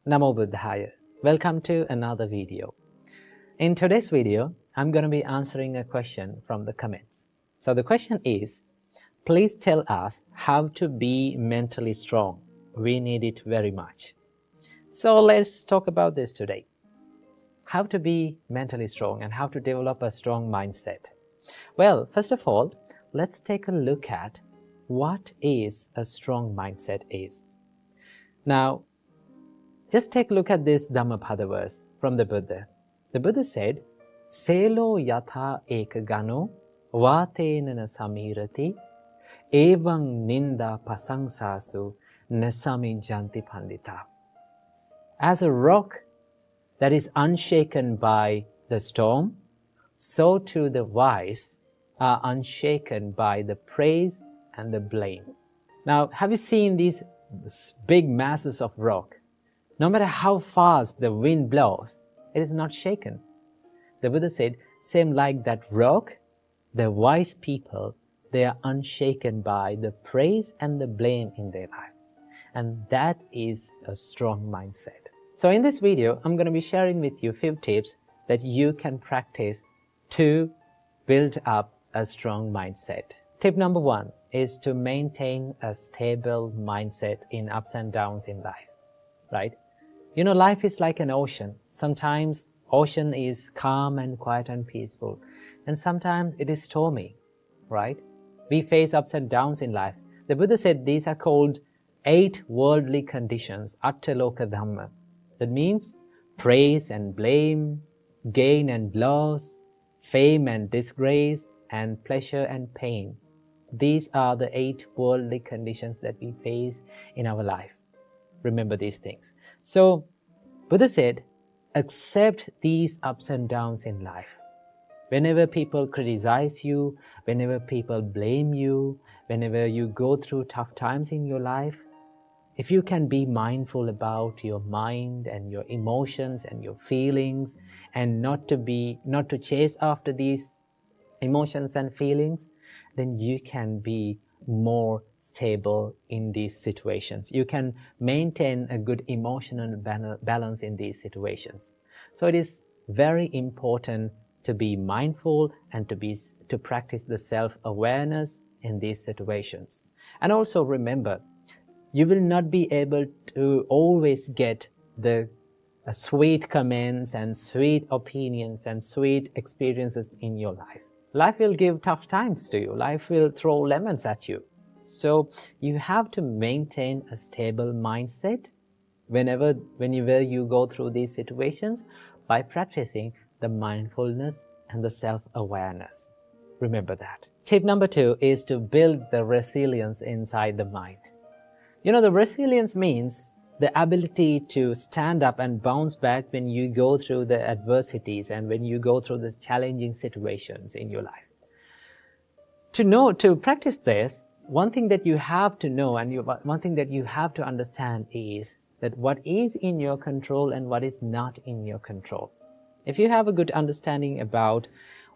Namo Buddhaya. Welcome to another video. In today's video, I'm going to be answering a question from the comments. So the question is, please tell us how to be mentally strong. We need it very much. So let's talk about this today. How to be mentally strong and how to develop a strong mindset. Well, first of all, let's take a look at what is a strong mindset is. Now, just take a look at this Dhammapada verse from the Buddha. The Buddha said, Selo yatha ekagano vatenana samirati evang ninda pasangsasu nasami janti pandita. As a rock that is unshaken by the storm, so too the wise are unshaken by the praise and the blame. Now, have you seen these big masses of rock? No matter how fast the wind blows, it is not shaken. The Buddha said, same like that rock, the wise people, they are unshaken by the praise and the blame in their life. And that is a strong mindset. So in this video, I'm going to be sharing with you a few tips that you can practice to build up a strong mindset. Tip number 1 is to maintain a stable mindset in ups and downs in life, right? You know, life is like an ocean. Sometimes ocean is calm and quiet and peaceful, and sometimes it is stormy, right? We face ups and downs in life. The Buddha said these are called 8 worldly conditions, attaloka dhamma. That means praise and blame, gain and loss, fame and disgrace, and pleasure and pain. These are the 8 worldly conditions that we face in our life. Remember these things. So, Buddha said, accept these ups and downs in life. Whenever people criticize you, whenever people blame you, whenever you go through tough times in your life, if you can be mindful about your mind and your emotions and your feelings and not to chase after these emotions and feelings, then you can be more stable in these situations. You can maintain a good emotional balance in these situations. So it is very important to be mindful and to practice the self-awareness in these situations. And also remember, you will not be able to always get the sweet comments and sweet opinions and sweet experiences in your life. Life will give tough times to you. Life will throw lemons at you. So you have to maintain a stable mindset whenever you go through these situations by practicing the mindfulness and the self-awareness. Remember that. Tip number 2 is to build the resilience inside the mind. You know, the resilience means the ability to stand up and bounce back when you go through the adversities and when you go through the challenging situations in your life. To practice this, one thing that you have to know and one thing that you have to understand is that what is in your control and what is not in your control. If you have a good understanding about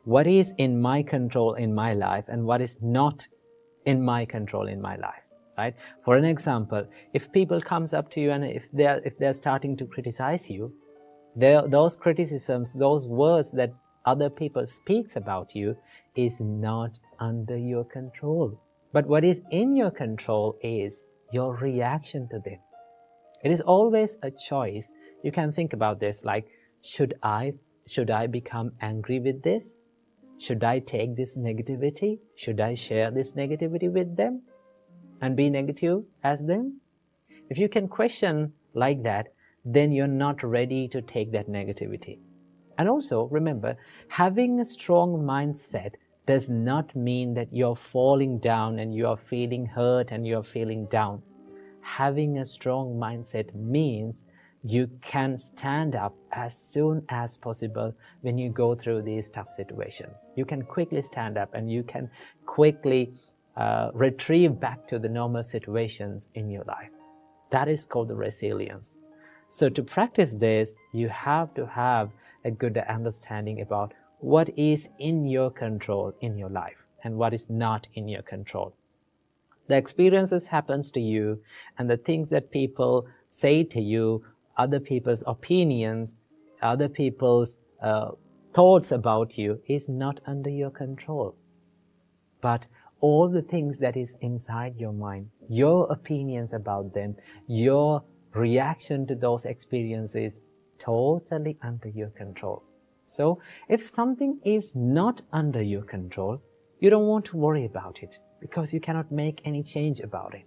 what is in my control in my life and what is not in my control in my life, right? For an example, if people comes up to you and if they're starting to criticize you, those criticisms, those words that other people speaks about you is not under your control. But what is in your control is your reaction to them. It is always a choice. You can think about this like, should I become angry with this? Should I take this negativity? Should I share this negativity with them and be negative as them? If you can question like that, then you're not ready to take that negativity. And also remember, having a strong mindset does not mean that you're falling down and you're feeling hurt and you're feeling down. Having a strong mindset means you can stand up as soon as possible when you go through these tough situations. You can quickly stand up and you can quickly retrieve back to the normal situations in your life. That is called the resilience. So to practice this, you have to have a good understanding about what is in your control in your life and what is not in your control. The experiences happens to you and the things that people say to you other people's opinions, other people's thoughts about you is not under your control. But all the things that is inside your mind, your opinions about them, your reaction to those experiences, totally under your control. So if something is not under your control, you don't want to worry about it because you cannot make any change about it.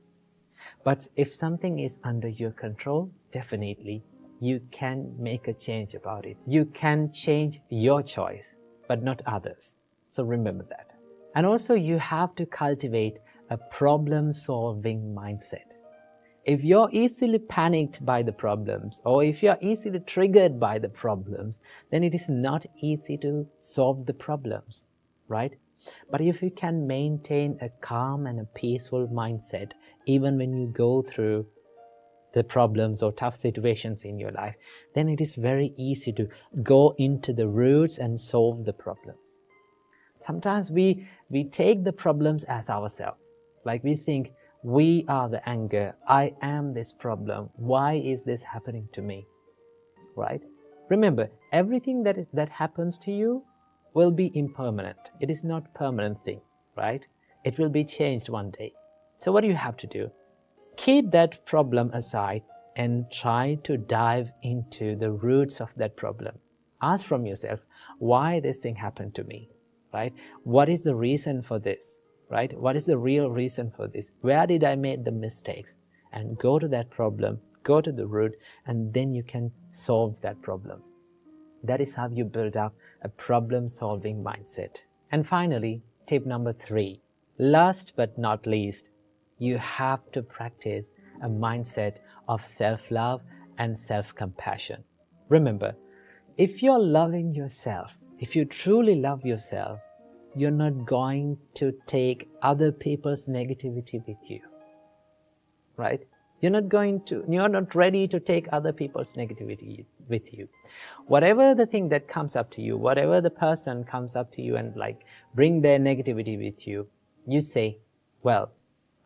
But if something is under your control, definitely you can make a change about it. You can change your choice, but not others. So remember that. And also you have to cultivate a problem-solving mindset. If you're easily panicked by the problems, or if you're easily triggered by the problems, then it is not easy to solve the problems, right? But if you can maintain a calm and a peaceful mindset, even when you go through the problems or tough situations in your life, then it is very easy to go into the roots and solve the problems. Sometimes we take the problems as ourselves. Like we think, we are the anger, I am this problem, why is this happening to me, right? Remember, everything that happens to you will be impermanent. It is not a permanent thing, right? It will be changed one day. So what do you have to do? Keep that problem aside and try to dive into the roots of that problem. Ask from yourself, why this thing happened to me, right? What is the reason for this, right? What is the real reason for this? Where did I make the mistakes? And go to that problem, go to the root, and then you can solve that problem. That is how you build up a problem-solving mindset. And finally, tip number 3, last but not least, you have to practice a mindset of self-love and self-compassion. Remember, if you're loving yourself, if you truly love yourself, you're not going to take other people's negativity with you, right? You're not ready to take other people's negativity with you. Whatever the thing that comes up to you, whatever the person comes up to you and bring their negativity with you, you say, well,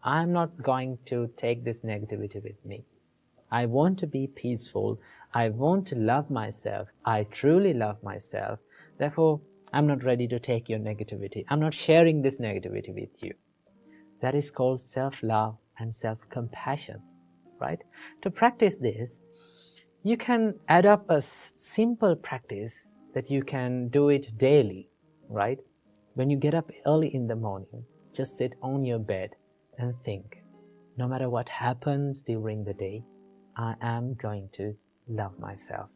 I'm not going to take this negativity with me. I want to be peaceful. I want to love myself. I truly love myself. Therefore, I'm not ready to take your negativity. I'm not sharing this negativity with you. That is called self-love and self-compassion, right? To practice this, you can add up a simple practice that you can do it daily, right? When you get up early in the morning, just sit on your bed and think, no matter what happens during the day, I am going to love myself.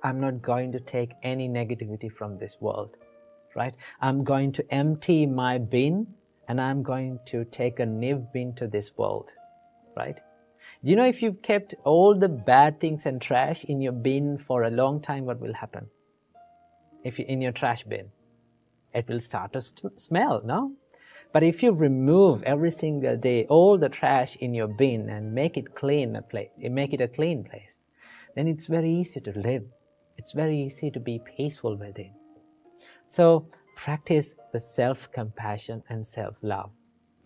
I'm not going to take any negativity from this world, right? I'm going to empty my bin and I'm going to take a new bin to this world, right? Do you know if you've kept all the bad things and trash in your bin for a long time, what will happen? If you're in your trash bin, it will start to smell, no? But if you remove every single day all the trash in your bin and make it a clean place, then it's very easy to live. It's very easy to be peaceful within. So practice the self-compassion and self-love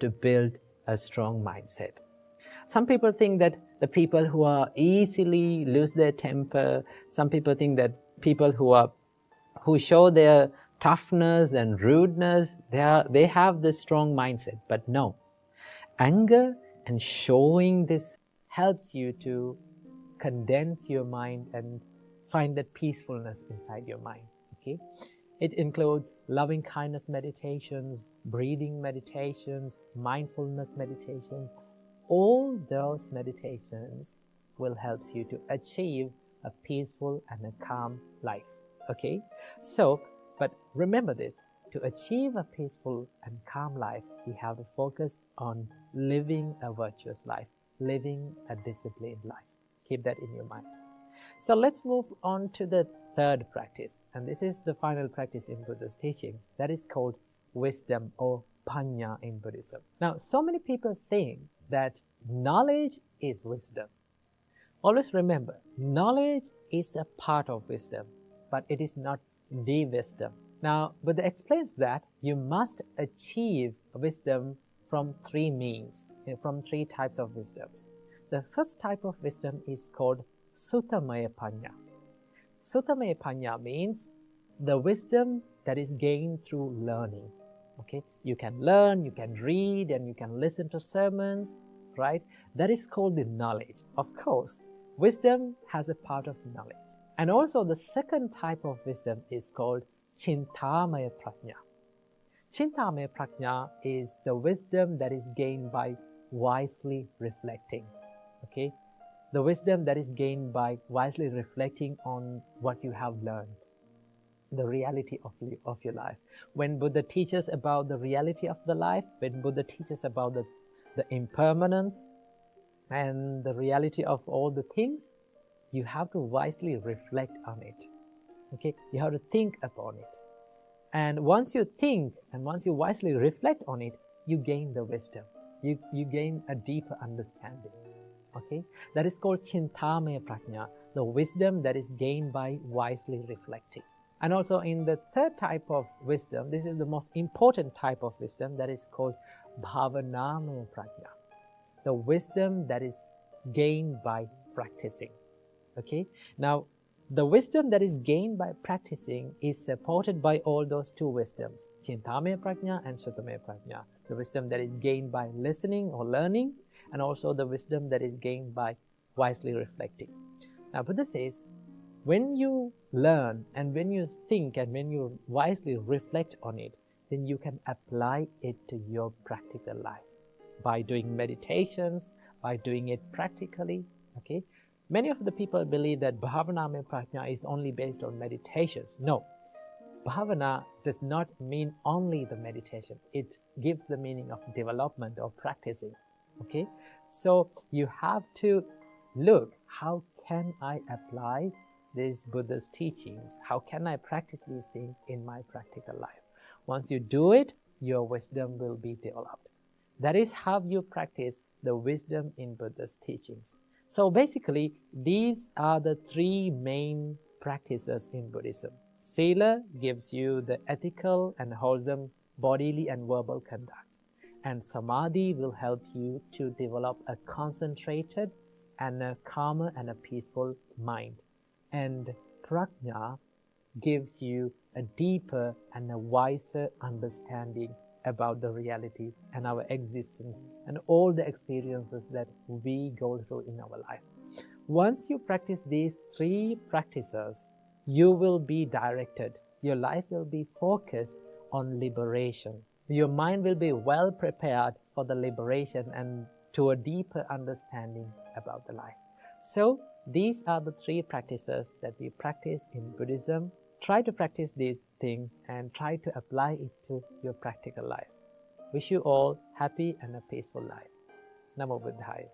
to build a strong mindset. Some people think that the people who are easily lose their temper, some people think that people who show their toughness and rudeness, they have this strong mindset. But no, anger and showing this helps you to condense your mind and find that peacefulness inside your mind, okay? It includes loving kindness meditations, breathing meditations, mindfulness meditations. All those meditations will help you to achieve a peaceful and a calm life, okay? So, but remember this, to achieve a peaceful and calm life, we have to focus on living a virtuous life, living a disciplined life. Keep that in your mind. So let's move on to the third practice, and this is the final practice in Buddha's teachings. That is called wisdom or panya in Buddhism. Now, so many people think that knowledge is wisdom. Always remember, knowledge is a part of wisdom, but it is not the wisdom. Now, Buddha explains that you must achieve wisdom from 3 means, from 3 types of wisdoms. The first type of wisdom is called Suttamaya Panya. Suttamaya Panya means the wisdom that is gained through learning. Okay, you can learn, you can read, and you can listen to sermons, right? That is called the knowledge. Of course, wisdom has a part of knowledge. And also the second type of wisdom is called Chintamaya Prajna. Chintamaya Prajna is the wisdom that is gained by wisely reflecting. Okay, the wisdom that is gained by wisely reflecting on what you have learned, the reality of your life. When Buddha teaches about the reality of the life, when Buddha teaches about the impermanence and the reality of all the things, you have to wisely reflect on it. Okay, you have to think upon it. And once you think and once you wisely reflect on it, you gain the wisdom. You gain a deeper understanding. Okay, that is called Chintamaya Prajna, the wisdom that is gained by wisely reflecting. And also in the third type of wisdom, this is the most important type of wisdom, that is called Bhavanamaya Prajna, the wisdom that is gained by practicing. Okay, now the wisdom that is gained by practicing is supported by all those two wisdoms, Chintamaya Prajna and Suttamaya Prajna, the wisdom that is gained by listening or learning, and also the wisdom that is gained by wisely reflecting. Now Buddha says, when you learn and when you think and when you wisely reflect on it, then you can apply it to your practical life by doing meditations, by doing it practically. Okay, many of the people believe that Bhavanamaya Prajna is only based on meditations. No, Bhavana does not mean only the meditation. It gives the meaning of development or practicing. Okay, so you have to look, how can I apply these Buddha's teachings? How can I practice these things in my practical life? Once you do it, your wisdom will be developed. That is how you practice the wisdom in Buddha's teachings. So basically, these are the three main practices in Buddhism. Sila gives you the ethical and wholesome bodily and verbal conduct. And Samadhi will help you to develop a concentrated and a calmer and a peaceful mind. And Prajna gives you a deeper and a wiser understanding about the reality and our existence and all the experiences that we go through in our life. Once you practice these three practices, you will be directed. Your life will be focused on liberation. Your mind will be well prepared for the liberation and to a deeper understanding about the life. So these are the three practices that we practice in Buddhism. Try to practice these things and try to apply it to your practical life. Wish you all happy and a peaceful life. Namo Buddhaya.